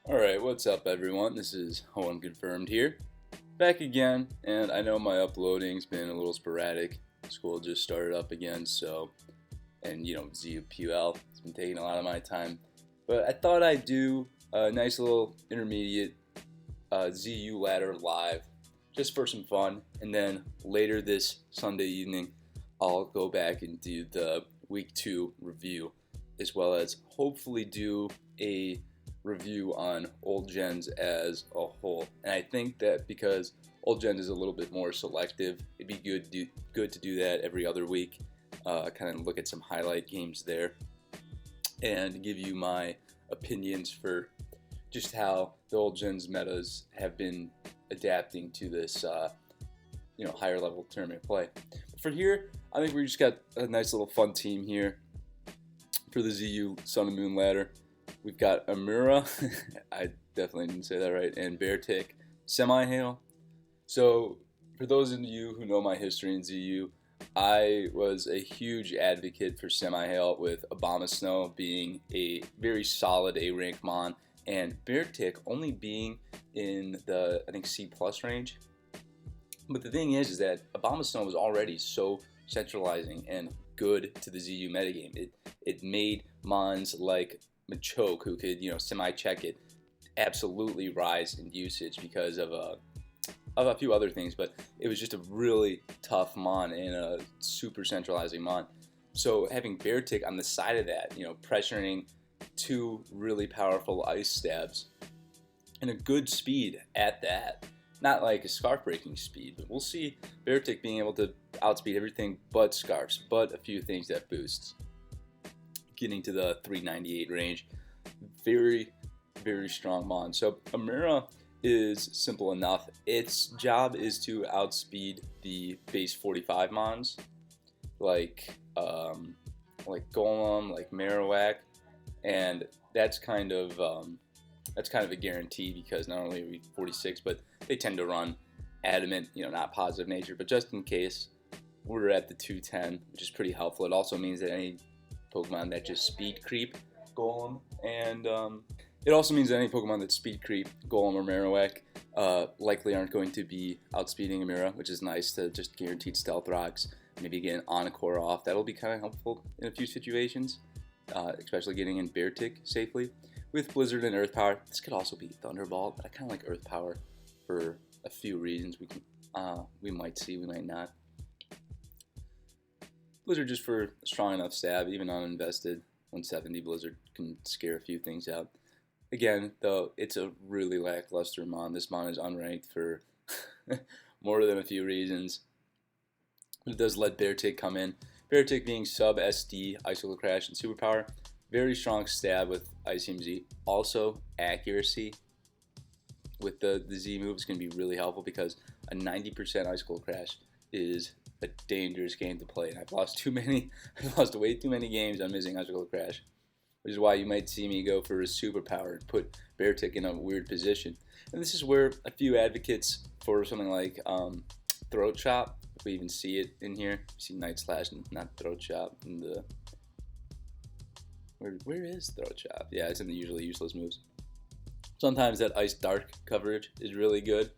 Alright, what's up everyone? This is Unconfirmed here. Back again, and I know my uploading's been a little sporadic. School just started up again, and ZUPL, it's been taking a lot of my time. But I thought I'd do a nice little intermediate ZU ladder live, just for some fun. And then later this Sunday evening, I'll go back and do the week 2 review, as well as hopefully do a review on old gens as a whole. And I think that because old gens is a little bit more selective, it'd be good to do that every other week. Kind of look at some highlight games there and give you my opinions for just how the old gens metas have been adapting to this higher level tournament play. But for here, I think we just got a nice little fun team here for the ZU Sun and Moon ladder. We've got Amura, I definitely didn't say that right, and Beartick Semi-Hail. So for those of you who know my history in ZU, I was a huge advocate for Semi-Hail, with Obama Snow being a very solid A-rank mon, and Beartick only being in the, I think, C+ range. But the thing is that Obama Snow was already so centralizing and good to the ZU metagame. It made mons like Machoke, who could semi-check it, absolutely rise in usage because of a few other things, but it was just a really tough mon and a super centralizing mon. So having Beartick on the side of that, pressuring two really powerful ice stabs and a good speed at that, not like a scarf breaking speed, but we'll see Beartick being able to outspeed everything but scarfs, but a few things that boosts, getting to the 398 range. Very, very strong mon. So Amura is simple enough. Its job is to outspeed the base 45 mons, like Golem, like Marowak, and that's kind of a guarantee, because not only are we 46, but they tend to run adamant, not positive nature. But just in case, we're at the 210, which is pretty helpful. It also means that any Pokemon that just speed creep Golem, and it also means that any Pokemon that speed creep Golem or Marowak likely aren't going to be outspeeding Amura, which is nice to just guaranteed stealth rocks. Maybe get an Encore off. That'll be kind of helpful in a few situations, especially getting in Beartick safely. With Blizzard and Earth Power, this could also be Thunderbolt, but I kind of like Earth Power for a few reasons. We might see, we might not. Blizzard just for a strong enough stab, even uninvested. 170 Blizzard can scare a few things out. Again, though, it's a really lackluster mon. This mon is unranked for more than a few reasons. It does let Beartick come in. Beartick being sub SD, Icicle Crash, and Superpower. Very strong stab with Icium Z. Also, accuracy with the Z move is going to be really helpful, because a 90% Icicle Crash is a dangerous game to play, and I've lost way too many games on missing Icicle Crash, which is why you might see me go for a Superpower and put Beartick in a weird position. And this is where a few advocates for something like Throat Chop, if we even see it in here, you see Night Slash and not Throat Chop in the... Where is Throat Chop? Yeah, it's in the usually useless moves. Sometimes that Ice Dark coverage is really good,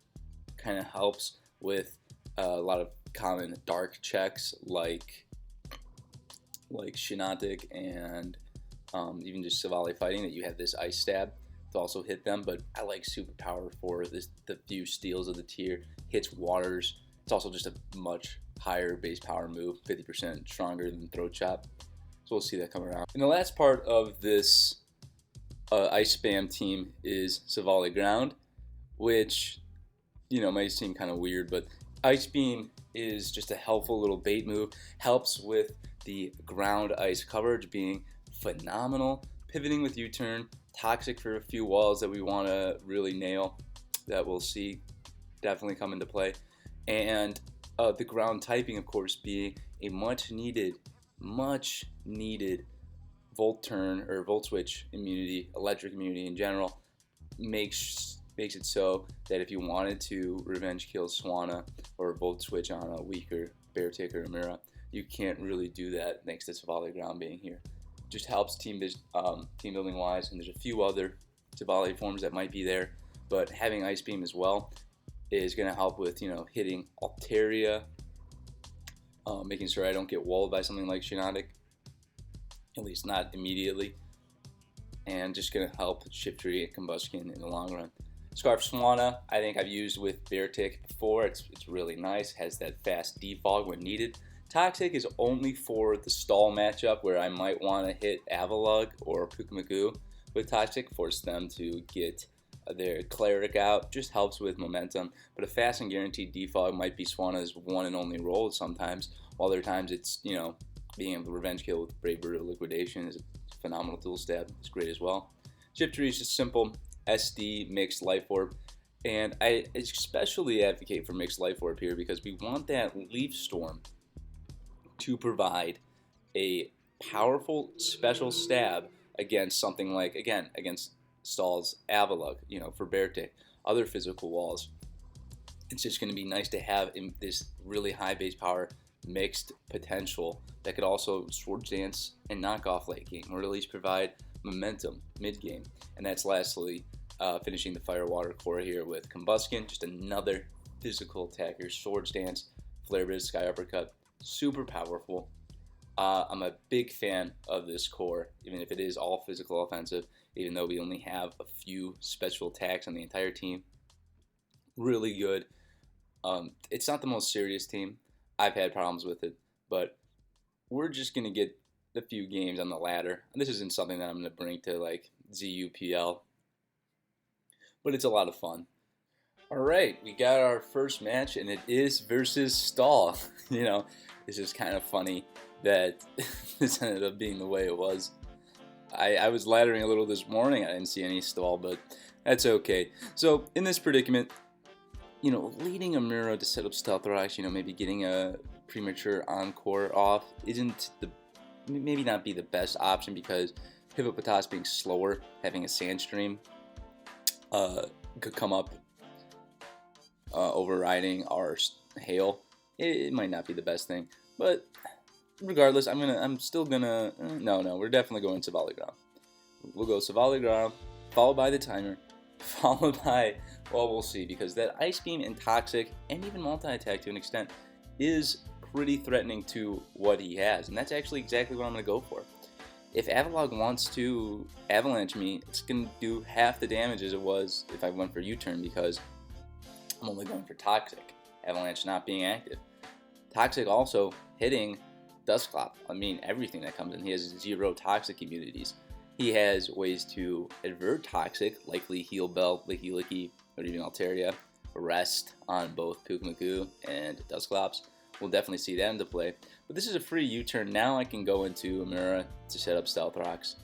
kind of helps with a lot of common dark checks like Shinatic and even just Savali fighting, that you have this ice stab to also hit them. But I like Superpower for the few steals of the tier, hits waters. It's also just a much higher base power move, 50% stronger than Throat Chop. So we'll see that come around. And the last part of this ice spam team is Savali Ground, which might seem kind of weird, but Ice Beam is just a helpful little bait move. Helps with the ground ice coverage being phenomenal. Pivoting with U-turn, toxic for a few walls that we want to really nail, that we'll see definitely come into play. And the ground typing, of course, being a much needed Volt Turn or Volt Switch immunity, electric immunity in general, makes it so that if you wanted to revenge kill Swanna or Volt Switch on a weaker Beartick or Amura, you can't really do that thanks to Savali Ground being here. Just helps team building wise, and there's a few other Savali forms that might be there, but having Ice Beam as well is going to help with, hitting Altaria, making sure I don't get walled by something like Shiinotic, at least not immediately, and just going to help Shiftry and Combustion in the long run. Scarf Swanna, I think I've used with Beartic before. It's really nice, has that fast defog when needed. Toxic is only for the stall matchup where I might want to hit Avalugg or Pukamagoo with Toxic, force them to get their Cleric out. Just helps with momentum, but a fast and guaranteed defog might be Swanna's one and only role sometimes, while other times it's, being able to revenge kill with Brave Bird or Liquidation is a phenomenal tool stab. It's great as well. Shiftry is just simple SD mixed Life Orb, and I especially advocate for mixed Life Orb here because we want that Leaf Storm to provide a powerful special stab against something like, again, against Stall's Avalugg, for Beartic, other physical walls. It's just going to be nice to have this really high base power mixed potential that could also Swords Dance and knock off late game, or at least provide momentum mid game. And that's lastly finishing the Fire Water core here with Combustion, just another physical attacker. Swords Dance, Flare Blitz, Sky Uppercut, super powerful. I'm a big fan of this core, even if it is all physical offensive, even though we only have a few special attacks on the entire team. Really good. It's not the most serious team. I've had problems with it, but we're just going to get a few games on the ladder. This isn't something that I'm going to bring to like ZUPL, but it's a lot of fun. All right, we got our first match, and it is versus Stall. This is kind of funny that this ended up being the way it was. I was laddering a little this morning. I didn't see any Stall, but that's okay. So in this predicament, leading a Miro to set up Stealth Rocks, maybe getting a premature Encore off isn't maybe not be the best option, because Hippopotas being slower, having a Sandstream could come up overriding our Hail. It might not be the best thing, but regardless, I'm still gonna no, we're definitely going Savali Ground. We'll go Savali Ground, followed by the timer, followed by, well, we'll see, because that Ice Beam and Toxic, and even multi-attack to an extent, is pretty threatening to what he has, and that's actually exactly what I'm going to go for. If Avalugg wants to Avalanche me, it's going to do half the damage as it was if I went for U-turn, because I'm only going for Toxic, Avalanche not being active. Toxic also hitting Dusclops, everything that comes in. He has 0 Toxic immunities. He has ways to avert Toxic, likely Heal Belt, Licky Licky, or even Altaria, Rest on both Pukamagoo and Dusclops. We'll definitely see that into play. But this is a free U-turn. Now I can go into Amira to set up Stealth Rocks.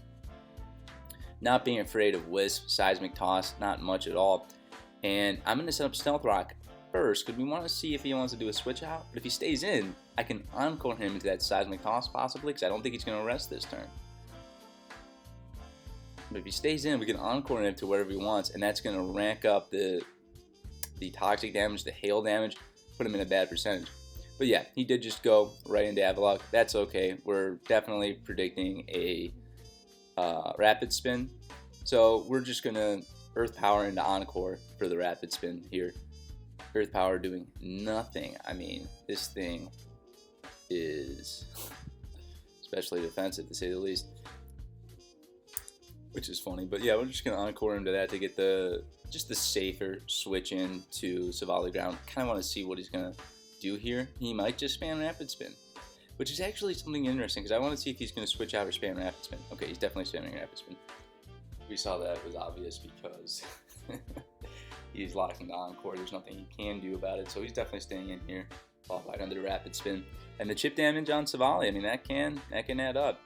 Not being afraid of Wisp, Seismic Toss, not much at all. And I'm going to set up Stealth Rock first, because we want to see if he wants to do a switch out. But if he stays in, I can Encore him into that Seismic Toss possibly, because I don't think he's going to rest this turn. But if he stays in, we can Encore him to wherever he wants, and that's going to rank up the Toxic damage, the Hail damage, put him in a bad percentage. But yeah, he did just go right into Avalugg. That's okay. We're definitely predicting a Rapid Spin. So we're just going to Earth Power into Encore for the Rapid Spin here. Earth Power doing nothing. This thing is especially defensive, to say the least, which is funny. But yeah, we're just going to Encore him to that to get the safer switch in to Savali Ground. Kind of want to see what he's going to do here. He might just spam Rapid Spin, which is actually something interesting, because I want to see if he's going to switch out or spam Rapid Spin. Okay, he's definitely spamming Rapid Spin. We saw that it was obvious because he's locking the Encore. There's nothing he can do about it, so he's definitely staying in here, followed by under the Rapid Spin. And the chip damage on Savali, that can add up.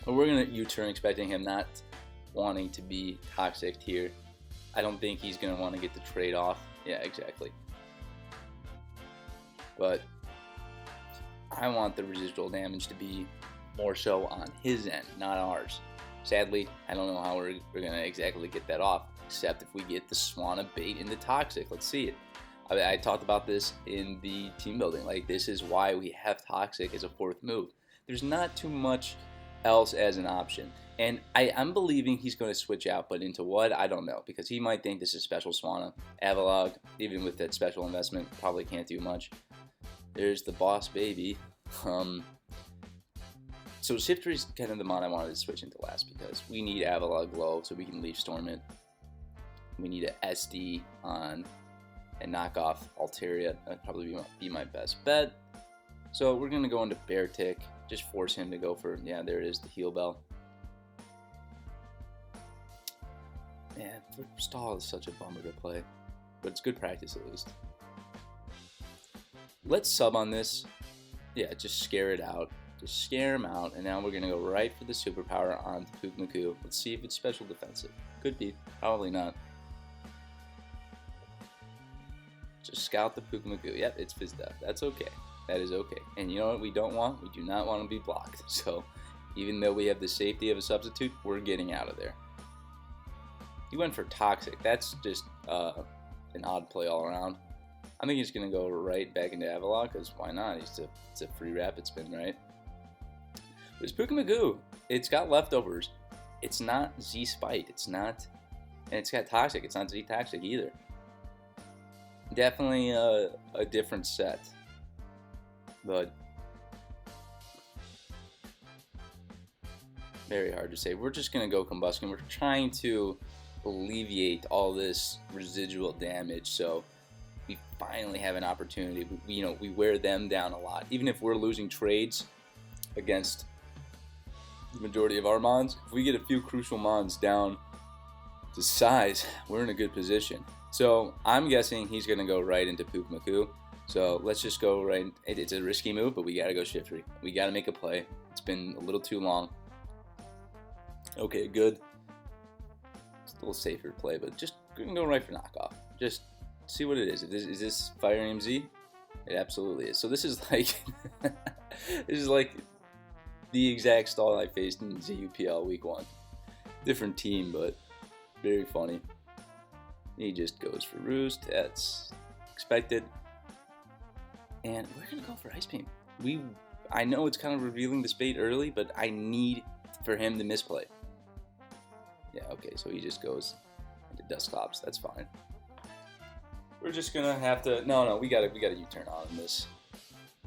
But we're going to U-turn, expecting him not wanting to be Toxic here. I don't think he's going to want to get the trade off. Yeah, exactly. But I want the residual damage to be more so on his end, not ours. Sadly, I don't know how we're going to exactly get that off, except if we get the Swanna bait into Toxic. Let's see it. I talked about this in the team building. This is why we have Toxic as a 4th move. There's not too much else as an option. And I'm believing he's going to switch out, but into what, I don't know, because he might think this is special Swana. Avalog, even with that special investment, probably can't do much. There's the boss baby. So Shifter is kind of the mod I wanted to switch into last, because we need Avalog low so we can leave Storm it. We need an SD on and knock off Altaria. That'd probably be my best bet. So we're going to go into Bear Tick, just force him to go for, yeah, there it is, the heal bell. Man, stall is such a bummer to play, but it's good practice at least. Let's sub on this. Yeah, just scare it out. Just scare him out, and now we're going to go right for the superpower on Pukmaku. Let's see if it's special defensive. Could be, probably not. Just scout the Pukmaku. Yep, it's Fizz Death. That's okay. That is okay. And you know what we don't want? We do not want to be blocked. So even though we have the safety of a substitute, we're getting out of there. He went for Toxic. That's just an odd play all around. I think he's going to go right back into Avalok, because why not? It's a free rapid spin, right? But it's Pukmaku. It's got leftovers. It's not Z Spite. It's not, and it's got Toxic. It's not Z Toxic either. Definitely a different set, but very hard to say. We're just gonna go Combustion. We're trying to alleviate all this residual damage, so we finally have an opportunity. We wear them down a lot, even if we're losing trades against the majority of our mons. If we get a few crucial mons down to size, we're in a good position. So I'm guessing he's going to go right into Pukmaku. So let's just go right. It's a risky move, but we got to go Shiftry. We got to make a play. It's been a little too long. Okay, good. It's a little safer play, but just going to go right for knockoff. Just see what it is. Is this Fire Emblem Z? It absolutely is. So this is like this is like the exact stall I faced in ZUPL week 1. Different team, but very funny. He just goes for Roost. That's expected. And we're going to go for Ice Beam. I know it's kind of revealing the spade early, but I need for him to misplay. Yeah, okay, so he just goes into Dusclops. That's fine. We're just going to have to... No, we got a U-turn on this.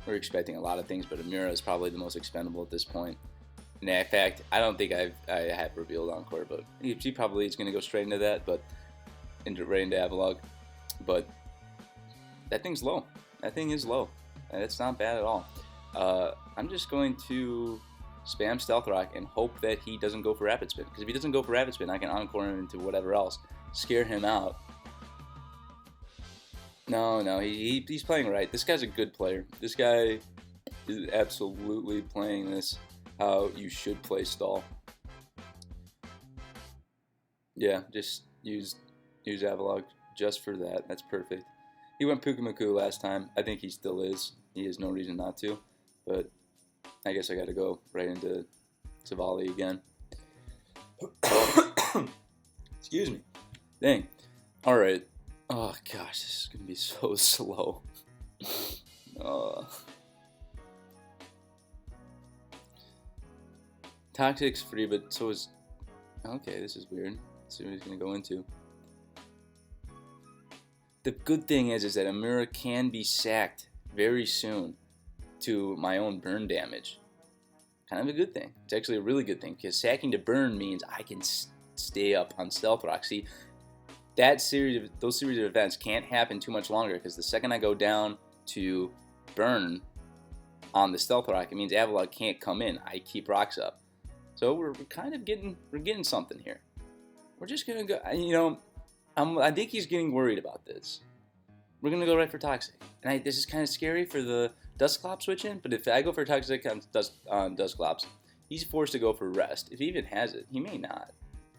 We're expecting a lot of things, but Amira is probably the most expendable at this point. And in fact, I don't think I have revealed Encore, but she probably is going to go straight into that, but right into Avalog. But that thing's low. That thing is low. And it's not bad at all. I'm just going to spam Stealth Rock and hope that he doesn't go for Rapid Spin. Because if he doesn't go for Rapid Spin, I can Encore him into whatever else. Scare him out. No, he's playing right. This guy's a good player. This guy is absolutely playing this how you should play stall. Yeah, just use Avalog just for that. That's perfect. He went Pukmaku last time. I think he still is. He has no reason not to. But I guess I got to go right into Savali again. Excuse me. Dang. All right. Oh gosh, this is gonna be so slow. Toxic's free, but so is. Okay, this is weird. Let's see what he's gonna go into. The good thing is that Amira can be sacked very soon to my own burn damage. Kind of a good thing. It's actually a really good thing, because sacking to burn means I can stay up on Stealth Rock. See, those series of events can't happen too much longer, because the second I go down to burn on the Stealth Rock, it means Avalog can't come in. I keep rocks up. So we're kind of getting something here. We're just gonna go. I think he's getting worried about this. We're gonna go right for Toxic, and this is kind of scary for the Dusclops switch in. But if I go for Toxic on Dusclops, he's forced to go for Rest. If he even has it, he may not.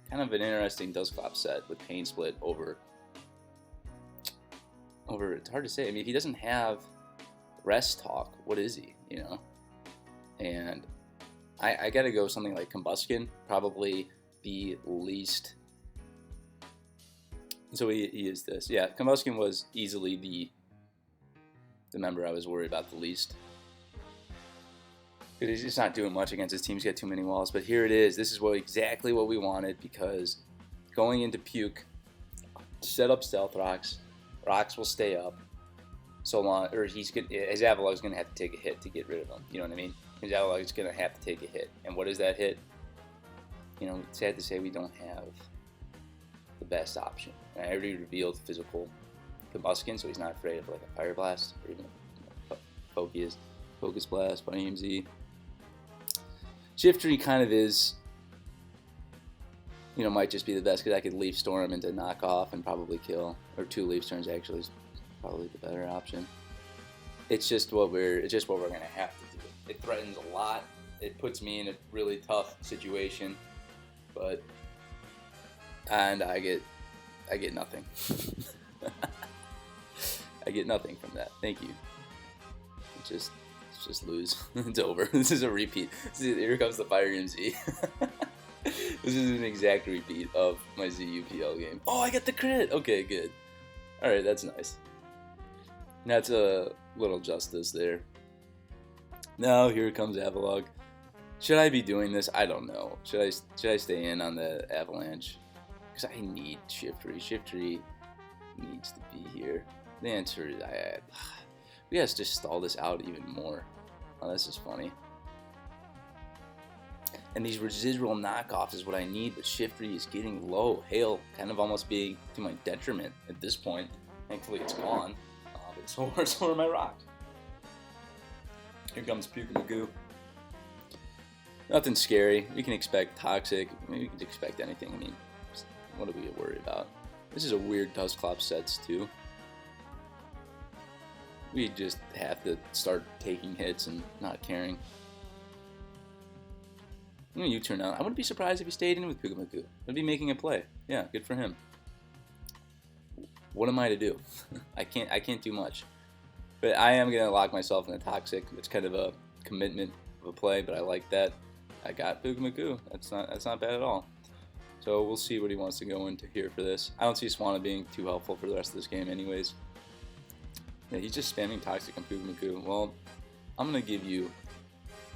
Kind of an interesting Dusclops set with Pain Split over. It's hard to say. I mean, if he doesn't have Rest Talk, what is he? And I gotta go something like Combustion, probably the least. So he is this. Yeah, Combustion was easily the member I was worried about the least. He's just not doing much against his team. He's got too many walls. But here it is. This is exactly what we wanted, because going into Puke, set up Stealth Rocks. Rocks will stay up so long, or his Avalug's going to have to take a hit to get rid of him. You know what I mean? His Avalug's going to have to take a hit. And what is that hit? You know, it's sad to say we don't have the best option. And I already revealed physical Combustion, so he's not afraid of like a Fire Blast or even Focus Blast by EMZ. Shiftry kind of is, you know, might just be the best because I could Leaf Storm into knock off and probably kill, or 2 Leaf Storms actually is probably the better option. It's just what we're gonna have to do. It threatens a lot. It puts me in a really tough situation, and I get nothing. I get nothing from that. Thank you. Just lose. It's over. This is a repeat. Here comes the Fire EMZ. This is an exact repeat of my ZUPL game. Oh, I got the crit! Okay, good. Alright, that's nice. That's a little justice there. Now, here comes Avalugg. Should I be doing this? I don't know. Should I stay in on the Avalanche? Because I need Shiftry. Shiftry needs to be here. The answer is we gotta just stall this out even more. Oh, this is funny. And these residual knockoffs is what I need, but Shiftry is getting low. Hail kind of almost being to my detriment at this point. Thankfully it's gone. But so are my rocks. Here comes Puke Magoo. Nothing scary. We can expect Toxic. I mean, we can expect anything. I mean, what do we get worried about? This is a weird Dusclops sets too. We just have to start taking hits and not caring. I'm gonna U-turn out. I wouldn't be surprised if he stayed in with Puke Magoo. I'd be making a play. Yeah, good for him. What am I to do? I can't do much. But I am gonna lock myself in a Toxic. It's kind of a commitment of a play, but I like that. I got Puke Magoo. That's not bad at all. So we'll see what he wants to go into here for this. I don't see Swanna being too helpful for the rest of this game anyways. Yeah, he's just spamming Toxic and Puke Magoo. Well, I'm gonna give you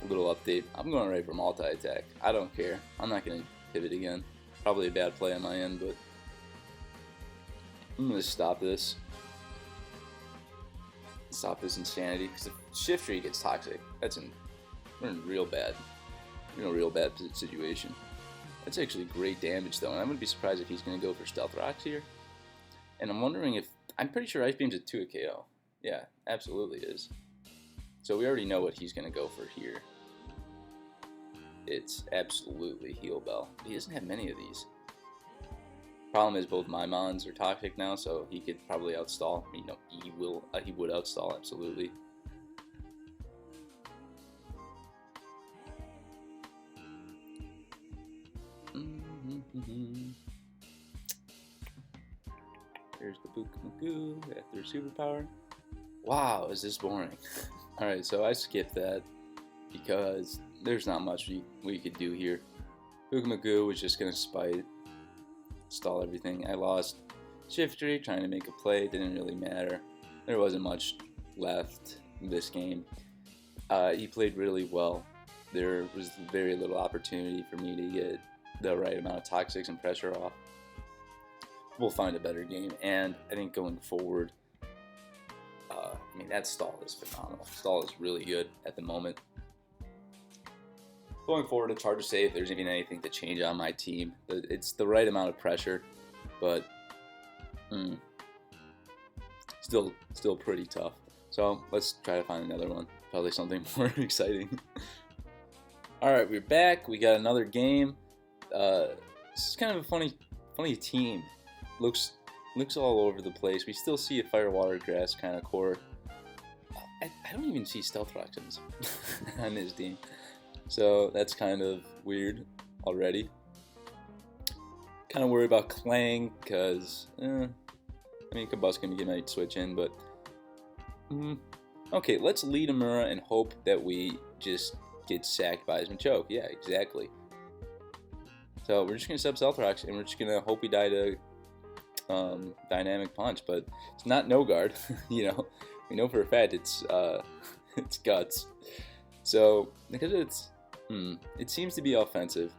a little update. I'm going right for multi-attack. I don't care. I'm not gonna pivot again. Probably a bad play on my end, but I'm gonna stop this. Stop this insanity. Because if Shiftry gets Toxic, we're in real bad situation. That's actually great damage though, and I wouldn't be surprised if he's gonna go for Stealth Rocks here. And I'm wondering if I'm pretty sure Ice Beam's a 2 KO. Yeah, absolutely is. So we already know what he's gonna go for here. It's absolutely Heal Bell. He doesn't have many of these. Problem is both my Mons are Toxic now, so he could probably outstall. I mean, no, he would outstall absolutely. Here's the Puke Magoo after Superpower. Wow, is this boring? Alright, so I skipped that because there's not much we could do here. Puke Magoo was just gonna spite, stall everything. I lost Shiftry trying to make a play, didn't really matter. There wasn't much left in this game. He played really well. There was very little opportunity for me to get the right amount of Toxics and pressure off. We'll find a better game, and I think going forward, I mean, that stall is phenomenal. Stall is really good at the moment. Going forward, it's hard to say if there's even anything to change on my team. It's the right amount of pressure, but still pretty tough. So let's try to find another one. Probably something more exciting. Alright, we're back. We got another game. This is kind of a funny team. Looks all over the place. We still see a Fire Water Grass kind of core. I don't even see Stealth Rocks on his team. So that's kind of weird already. Kind of worried about Clang because, I mean, Combustion might switch in, but okay, let's lead Amura and hope that we just get sacked by his Machoke. Yeah, exactly. So we're just gonna sub Stealth Rocks and we're just gonna hope we die to Dynamic Punch, but it's not No Guard. You know, we know for a fact it's Guts. So because it seems to be offensive.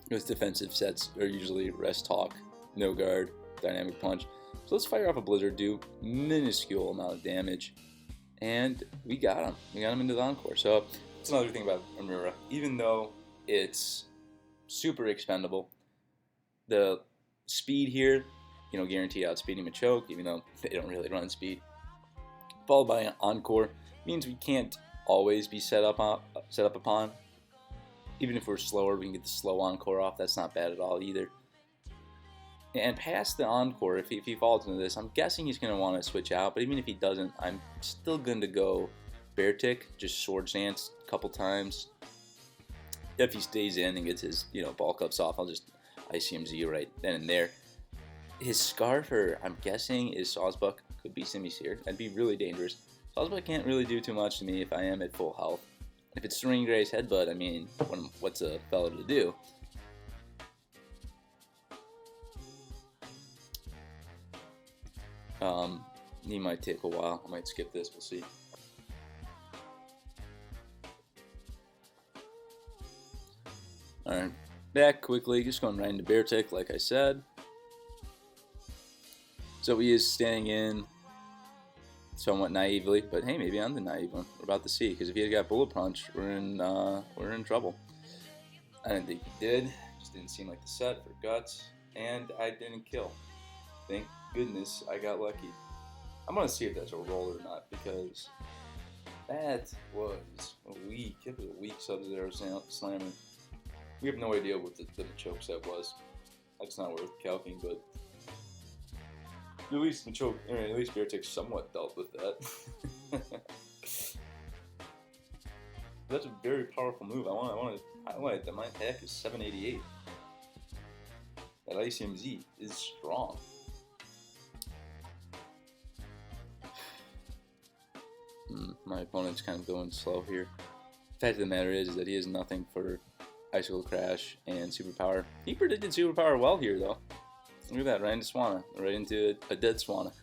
Those defensive sets are usually rest talk, no guard, dynamic punch. So let's fire off a Blizzard, do minuscule amount of damage, and we got him. We got him into the Encore. So that's another thing about Amira. Even though it's super expendable, the speed here, guaranteed outspeeding Machoke, even though they don't really run speed, followed by an Encore, means we can't always be set up upon. Even if we're slower, we can get the slow Encore off. That's not bad at all either. And past the Encore, if he falls into this, I'm guessing he's going to want to switch out. But even if he doesn't, I'm still going to go Bear Tick, just Sword Dance a couple times. If he stays in and gets his bulk ups off, I'll just ICMZ right then and there. His Scarf, I'm guessing, is Sawsbuck. Could be Simisear. That'd be really dangerous. Sawsbuck can't really do too much to me if I am at full health. If it's Serene Gray's Headbutt, I mean, what's a fella to do? He might take a while. I might skip this. We'll see. Alright, back quickly. Just going right into Bear Tick, like I said. So he is standing in somewhat naively, but hey, maybe I'm the naive one. We're about to see, because if he had got Bullet Punch, we're in trouble. I didn't think he did. Just didn't seem like the set for Guts, and I didn't kill. Thank goodness I got lucky. I'm gonna see if that's a roll or not, because that was a weak Sub-Zero slamming. We have no idea what the Machoke set was. That's not worth calculating, but at least Bear Tick somewhat dealt with that. That's a very powerful move. I want to highlight that my attack is 788. That ICMZ is strong. My opponent's kind of going slow here. The fact of the matter is that he has nothing for Icicle Crash and Superpower. He predicted Superpower well here, though. Look at that, right into Swanna. Right into a dead Swanna.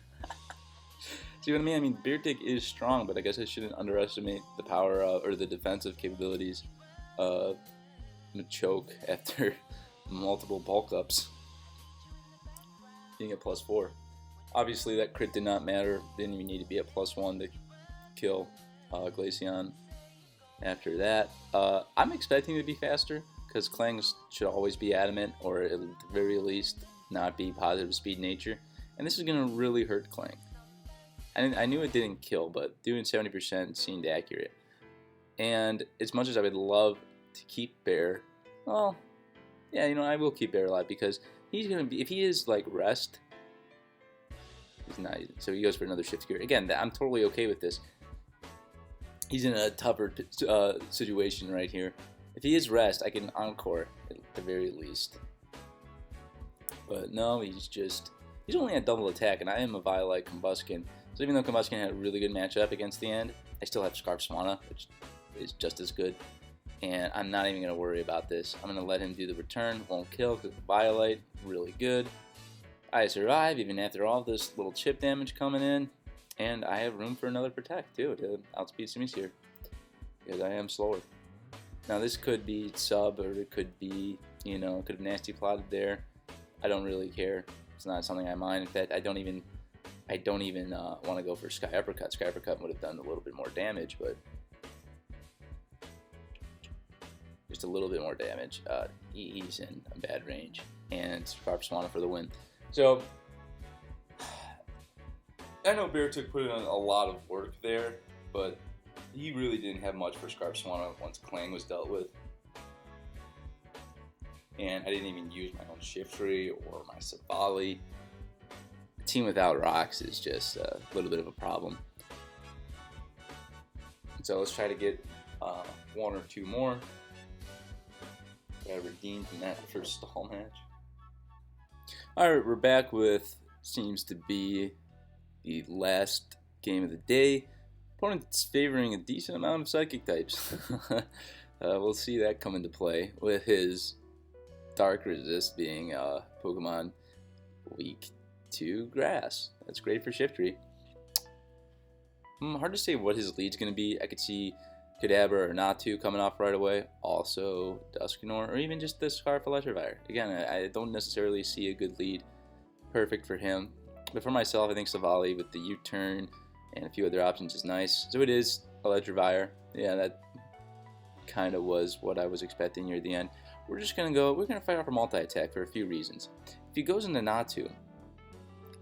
See what I mean? I mean, Bear Tick is strong, but I guess I shouldn't underestimate the power or the defensive capabilities of Machoke after multiple bulk ups. Being at +4. Obviously, that crit did not matter. Didn't even need to be at +1 to kill Glaceon. After that, I'm expecting to be faster, because Clangs should always be adamant, or at the very least not be positive speed nature, and this is going to really hurt Clang. I knew it didn't kill, but doing 70% seemed accurate. And as much as I would love to keep Bear, well, yeah, I will keep Bear alive, because he's going to be, if he is like rest, he's not, so he goes for another shift gear. Again, I'm totally okay with this. He's in a tougher situation right here. If he is rest, I can Encore at the very least. But no, he's only at double attack, and I am a Violite Combuskin. So even though Combuskin had a really good matchup against the end, I still have Scarf Swanna, which is just as good. And I'm not even going to worry about this. I'm going to let him do the return. Won't kill because the Violite, really good. I survive even after all this little chip damage coming in. And I have room for another Protect, too, to outspeed Simisear, because I am slower. Now, this could be sub, or it could be, it could have nasty plotted there. I don't really care. It's not something I mind. In fact, I don't even want to go for Sky Uppercut. Sky Uppercut would have done a little bit more damage, but just a little bit more damage. He's in a bad range, and Scarf Swanna for the win. So I know Bear Tick put in a lot of work there, but he really didn't have much for Scarf Swanna once Clang was dealt with. And I didn't even use my own Shiftry or my Savali. A team without rocks is just a little bit of a problem. So let's try to get one or two more. Gotta redeem from that first stall match. Alright, we're back with seems to be the last game of the day. Opponent's favoring a decent amount of Psychic types. We'll see that come into play with his Dark Resist being Pokemon weak to Grass. That's great for Shiftry. Hard to say what his lead's going to be. I could see Kadabra or Natu coming off right away. Also Dusknoir, or even just the Scarf Electrovire. Again, I don't necessarily see a good lead perfect for him. But for myself, I think Savali with the U-turn and a few other options is nice. So it is Electrovire. Yeah, that kind of was what I was expecting near the end. We're going to fight off a multi-attack for a few reasons. If he goes into Natu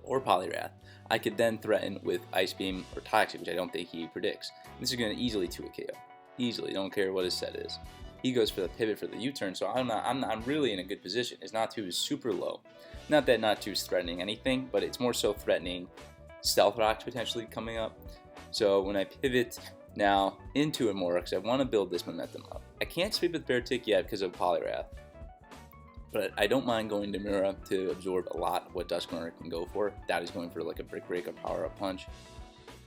or Poliwrath, I could then threaten with Ice Beam or Toxic, which I don't think he predicts. This is going to easily 2 a KO. Easily, don't care what his set is. He goes for the pivot for the U-turn, so I'm really in a good position. His Natu is super low. Not that Natu is threatening anything, but it's more so threatening Stealth Rocks potentially coming up. So when I pivot now into Amora, because I want to build this momentum up. I can't sweep with Beartic yet because of Poliwrath, but I don't mind going to Mira to absorb a lot of what Dusknoir can go for. That is going for like a Brick Break or Power Up Punch.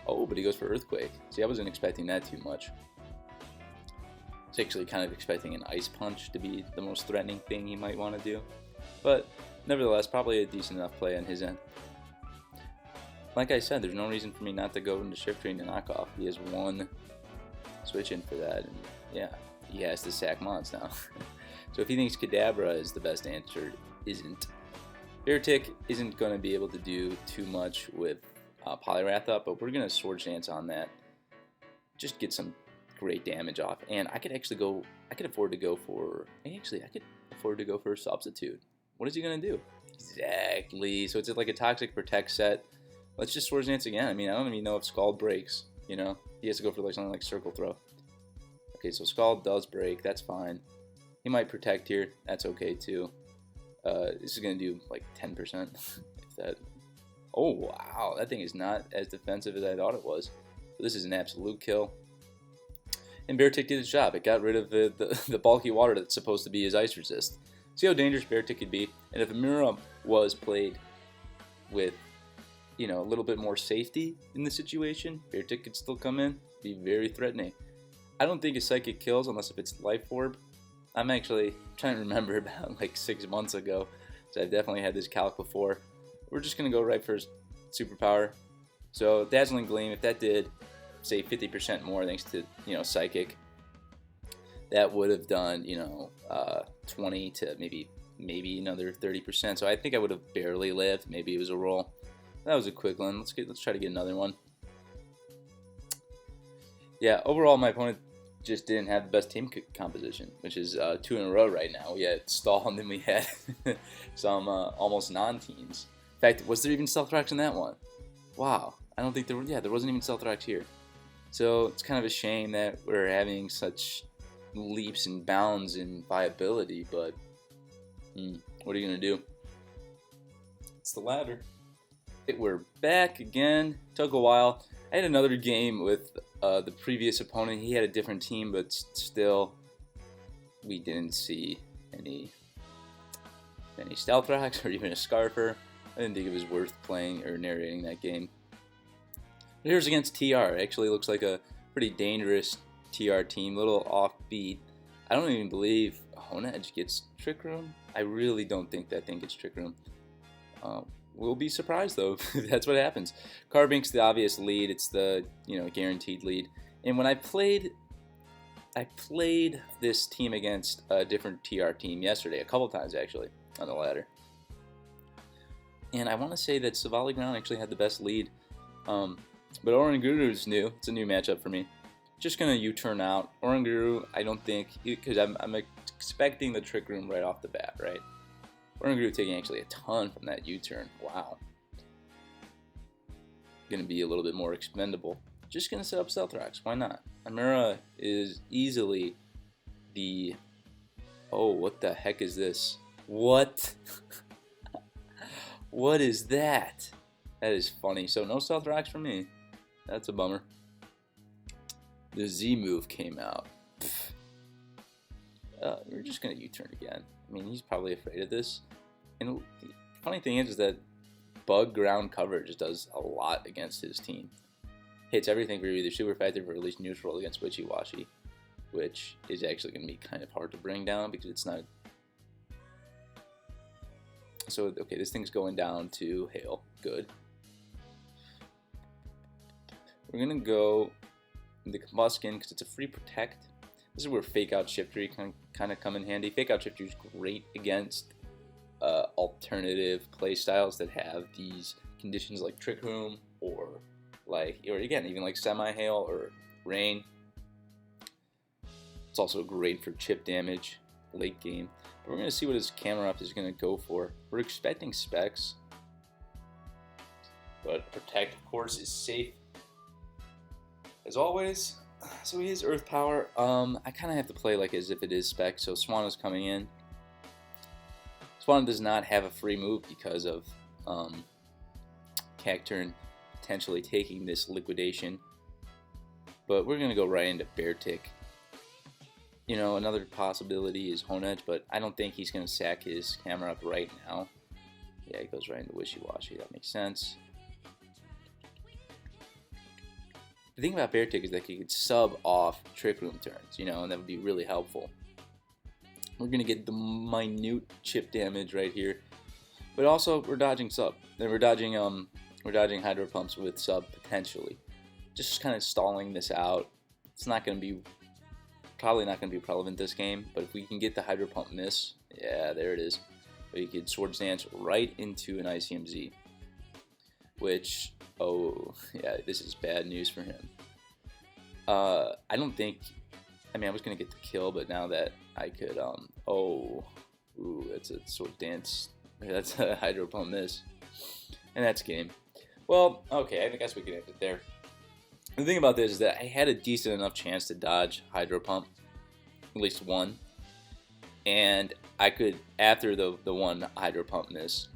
Oh, but he goes for Earthquake. See, I wasn't expecting that too much. I was actually kind of expecting an Ice Punch to be the most threatening thing he might want to do. But nevertheless, probably a decent enough play on his end. Like I said, there's no reason for me not to go into Shift Train to knock off. He has one switch in for that, and yeah, he has to sack Mons now. So if he thinks Kadabra is the best answer, isn't. Beartic isn't going to be able to do too much with Poliwrath up, but we're going to Sword Dance on that. Just get some great damage off, and I could afford to go for a Substitute. What is he going to do? Exactly. So it's like a Toxic Protect set. Let's just Swords Dance again. I mean, I don't even know if Scald breaks, you know? He has to go for like something like Circle Throw. Okay, so Scald does break. That's fine. He might Protect here. That's okay, too. This is going to do like 10%. If that... Oh, wow. That thing is not as defensive as I thought it was. So this is an absolute kill. And Beartic did its job. It got rid of the bulky water that's supposed to be his Ice Resist. See how dangerous Beartic could be. And if Amira was played with, you know, a little bit more safety in the situation, Beartic could still come in, be very threatening. I don't think a Psychic kills unless if it's Life Orb. I'm actually trying to remember about like 6 months ago, so I've definitely had this calc before. We're just going to go right for Superpower. So Dazzling Gleam, if that did, say 50% more thanks to, you know, Psychic, that would have done, you know, 20 to maybe another 30%. So I think I would have barely lived. Maybe it was a roll. That was a quick one. Let's try to get another one. Yeah, overall my opponent just didn't have the best team composition, which is 2 in a row right now. We had Stall and then we had some almost non-teams. In fact, was there even Stealth Rocks in that one? Wow, I don't think there were. Yeah, there wasn't even Stealth Rocks here. So it's kind of a shame that we're having such leaps and bounds in viability, but what are you going to do? It's the ladder. We're back again. Took a while. I had another game with the previous opponent. He had a different team, but still, we didn't see any Stealth Rocks or even a Scarfer. I didn't think it was worth playing or narrating that game. But here's against TR. It actually looks like a pretty dangerous TR team. A little offbeat. I don't even believe Honedge gets Trick Room. I really don't think that thing gets Trick Room. We'll be surprised though if that's what happens. Carbink's the obvious lead. It's the, you know, guaranteed lead. And when I played this team against a different TR team yesterday, a couple times actually on the ladder. And I want to say that Savali Ground actually had the best lead. But Oranguru is new. It's a new matchup for me. Just gonna U-turn out. Oranguru, I don't think, because I'm expecting the Trick Room right off the bat, right? Oranguru taking actually a ton from that U-turn. Wow. Gonna be a little bit more expendable. Just gonna set up Stealth Rocks. Why not? Amira is easily the... Oh, what the heck is this? What? What is that? That is funny. So no Stealth Rocks for me. That's a bummer. The Z move came out. We're just gonna U-turn again. I mean, he's probably afraid of this. And the funny thing is that bug ground coverage does a lot against his team. Hits everything for either super effective or at least neutral against Witchy Washy, which is actually going to be kind of hard to bring down because it's not. So, okay, this thing's going down to Hail. Good. We're going to go the Combuskin because it's a free protect. This is where Fake Out Shifter can kind of come in handy. Fake Out Shifter is great against alternative playstyles that have these conditions like Trick Room or again even like Semi Hail or Rain. It's also great for chip damage late game. But we're going to see what his camera up is going to go for. We're expecting specs, but protect of course is safe as always. So he is Earth Power. I kind of have to play like as if it is spec. So Swan is coming in. Swan does not have a free move because of Cacturn potentially taking this liquidation. But we're going to go right into Bear Tick. You know, another possibility is Hone Edge, but I don't think he's going to sack his camera up right now. Yeah, he goes right into Wishy Washy. That makes sense. The thing about Bear Tick is that he could sub off Trick Room turns, you know, and that would be really helpful. We're going to get the minute chip damage right here. But also, we're dodging sub. Then we're dodging Hydro Pumps with sub, potentially. Just kind of stalling this out. It's not going to be, probably not going to be relevant this game, but if we can get the Hydro Pump miss, yeah, there it is. But you could Swords Dance right into an ICMZ. Which, oh, yeah, this is bad news for him. I don't think, I mean, I was going to get the kill, but now that I could, that's a Sword Dance. That's a Hydro Pump miss. And that's game. Well, okay, I guess we can end it there. The thing about this is that I had a decent enough chance to dodge Hydro Pump, at least one. And I could, after the one Hydro Pump miss,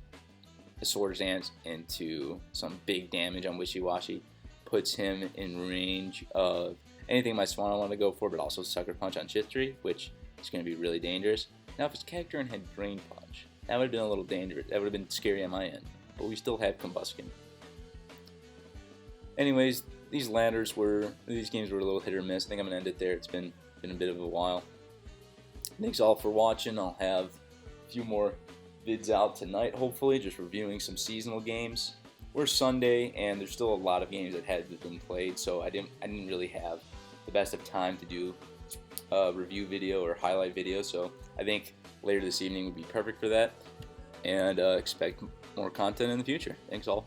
a Swords Dance into some big damage on Wishy Washy puts him in range of anything my Swan want to go for, but also Sucker Punch on Shiftry, which is going to be really dangerous. Now, if his Cacturn had Drain Punch, that would have been a little dangerous. That would have been scary on my end, but we still have Combuskin. Anyways, these games were a little hit or miss. I think I'm going to end it there. It's been a bit of a while. Thanks all for watching. I'll have a few more vids out tonight, hopefully, just reviewing some seasonal games. We're Sunday, and there's still a lot of games that hadn't been played, so I didn't really have the best of time to do a review video or highlight video, so I think later this evening would be perfect for that, and expect more content in the future. Thanks all.